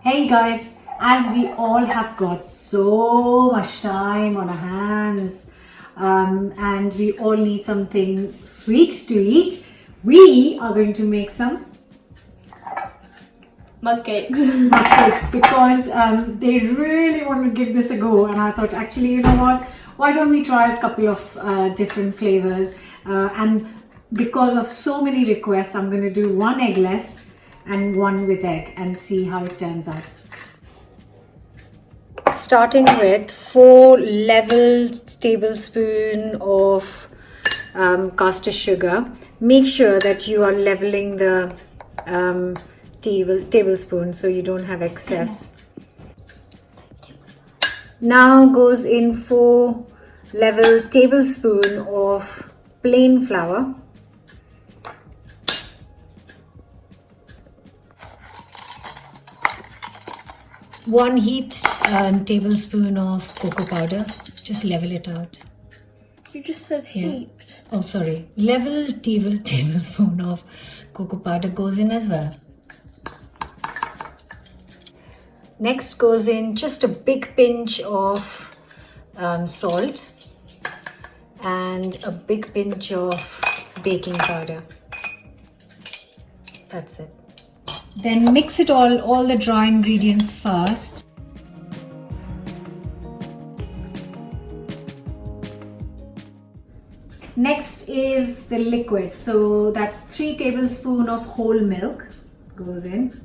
Hey guys, as we all have got so much time on our hands and we all need something sweet to eat, we are going to make some Mug cakes. mug cakes because they really want to give this a go, and I thought, actually, you know what, why don't we try a couple of different flavors, and because of so many requests, I'm going to do one eggless and one with egg and see how it turns out. Starting with 4 level tablespoons of caster sugar. Make sure that you are leveling the tablespoon so you don't have excess. Now goes in 4 level tablespoon of plain flour. One heaped tablespoon of cocoa powder. Just level it out. You just said heaped. Oh, sorry. Level tablespoon of cocoa powder goes in as well. Next goes in just a big pinch of salt and a big pinch of baking powder. That's it. Then mix it all the dry ingredients first. Next is the liquid. So that's 3 tablespoons of whole milk goes in.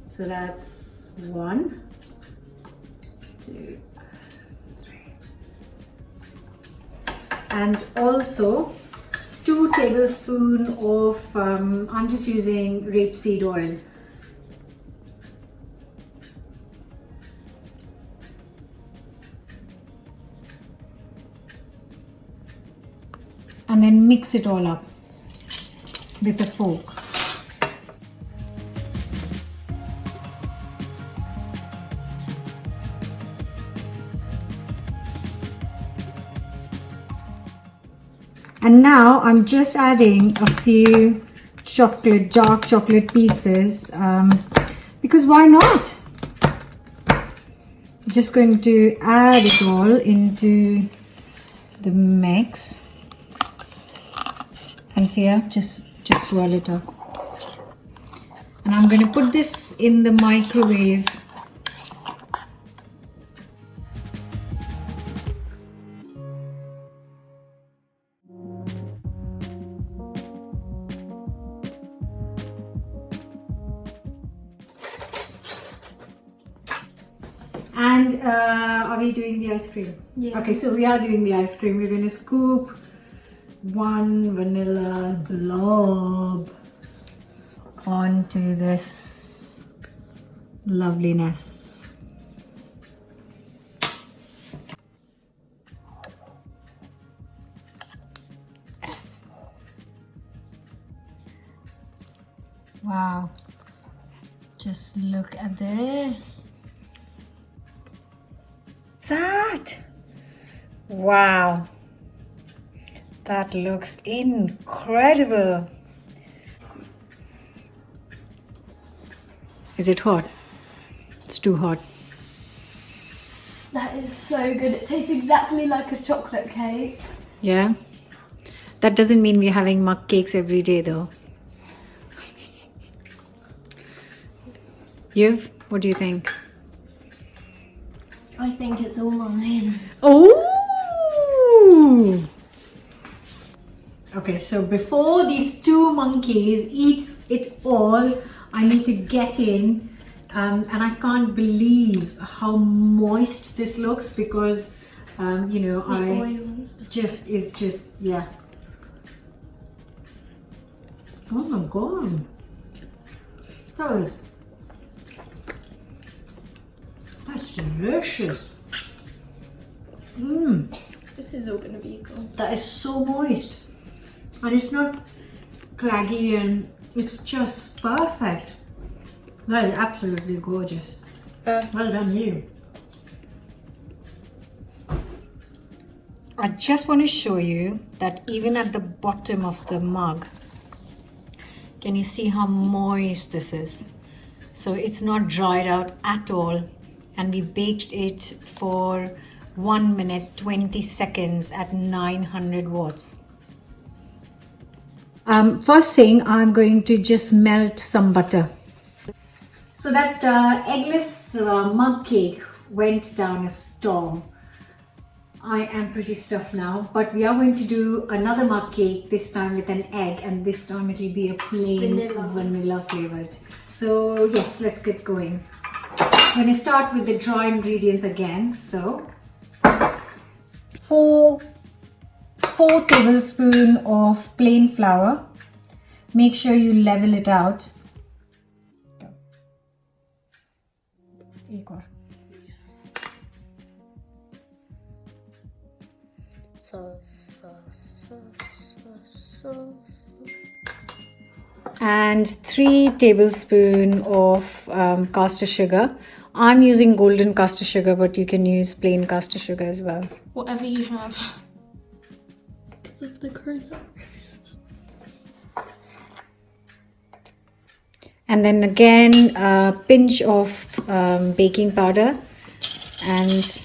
So that's 1, 2, 3. And also 2 tablespoons of, I'm just using rapeseed oil. And then mix it all up with a fork. And now I'm just adding a few dark chocolate pieces because why not? Just going to add it all into the mix. And see here, just swirl it up. And I'm going to put this in the microwave. And are we doing the ice cream? Yeah. Okay, so we are doing the ice cream. We're going to scoop 1 vanilla blob onto this loveliness. Wow, just look at this. Wow. That looks incredible. Is it hot? It's too hot. That is so good. It tastes exactly like a chocolate cake. Yeah? That doesn't mean we're having mug cakes every day though. What do you think? I think it's all mine. Oh! Okay, so before these 2 monkeys eat it all, I need to get in, and I can't believe how moist this looks because, you know, yeah. Oh my god. Sorry. That's delicious. This is all going to be good. That is so moist. And it's not claggy and it's just perfect. That is absolutely gorgeous. Well done you. I just want to show you that even at the bottom of the mug, can you see how moist this is? so it's not dried out at all, and we baked it for 1 minute 20 seconds at 900 watts. First thing, I'm going to just melt some butter. So that eggless mug cake went down a storm. I am pretty stuffed now, but we are going to do another mug cake, this time with an egg, and this time it will be a plain vanilla flavored. So yes, let's get going. I'm going to start with the dry ingredients again. So 4 tablespoons of plain flour. Make sure you level it out. And 3 tablespoons of caster sugar. I'm using golden caster sugar, but you can use plain caster sugar as well. Whatever you have. It's like the current. And then again a pinch of baking powder and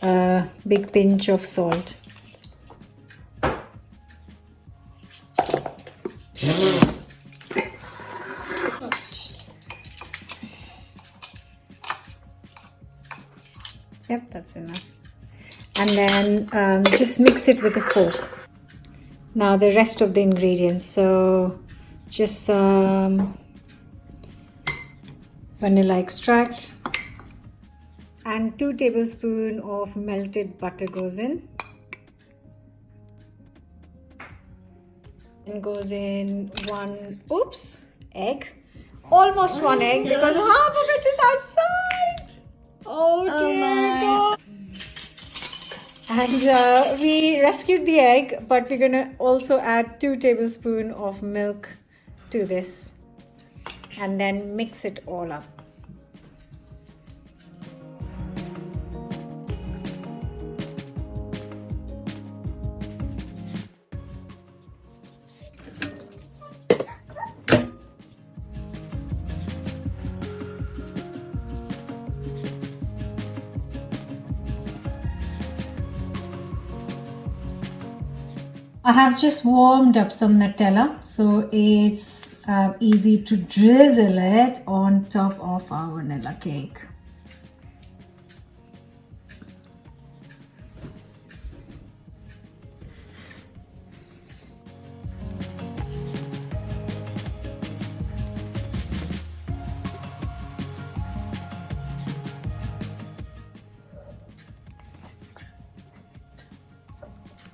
a big pinch of salt. Yep, that's enough. And then just mix it with a fork. Now the rest of the ingredients. So just some vanilla extract and 2 tablespoons of melted butter goes in. And goes in 1 egg. Almost 1 egg because half of it is outside. Oh dear God. And we rescued the egg, but we're gonna also add 2 tablespoons of milk to this and then mix it all up. I have just warmed up some Nutella, so it's easy to drizzle it on top of our vanilla cake.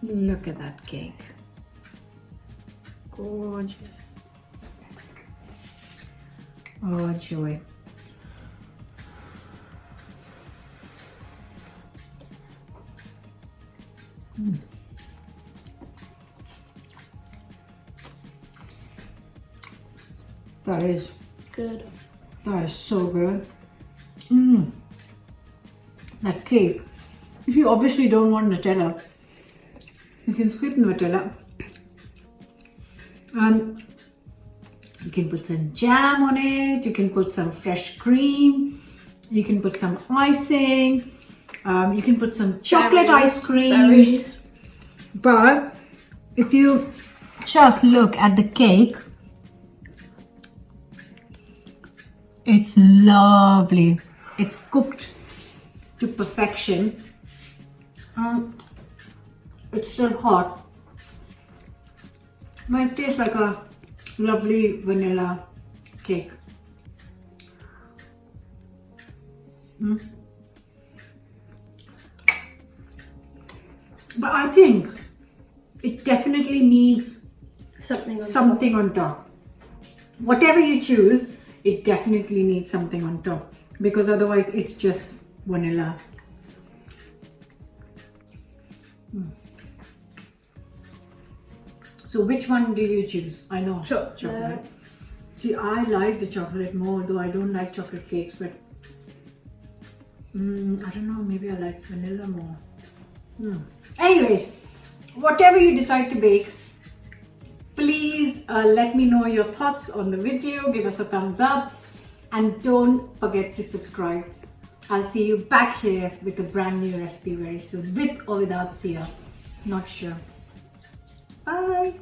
Look at that cake. Gorgeous. Oh, joy. That is good. That is so good. That cake. If you obviously don't want Nutella, you can skip Nutella. You can put some jam on it, you can put some fresh cream, you can put some icing, you can put some chocolate ice cream. But if you just look at the cake, it's lovely. It's cooked to perfection. It's still hot. It tastes like a lovely vanilla cake. But I think it definitely needs something on top. Whatever you choose, it definitely needs something on top, because otherwise it's just vanilla. So which one do you choose? I know chocolate. See, I like the chocolate more, though I don't like chocolate cakes, but I don't know, maybe I like vanilla more. Anyways, whatever you decide to bake, please please let me know your thoughts on the video. Give us a thumbs up and don't forget to subscribe. I'll see you back here with a brand new recipe very soon, with or without sear. Not sure. Bye.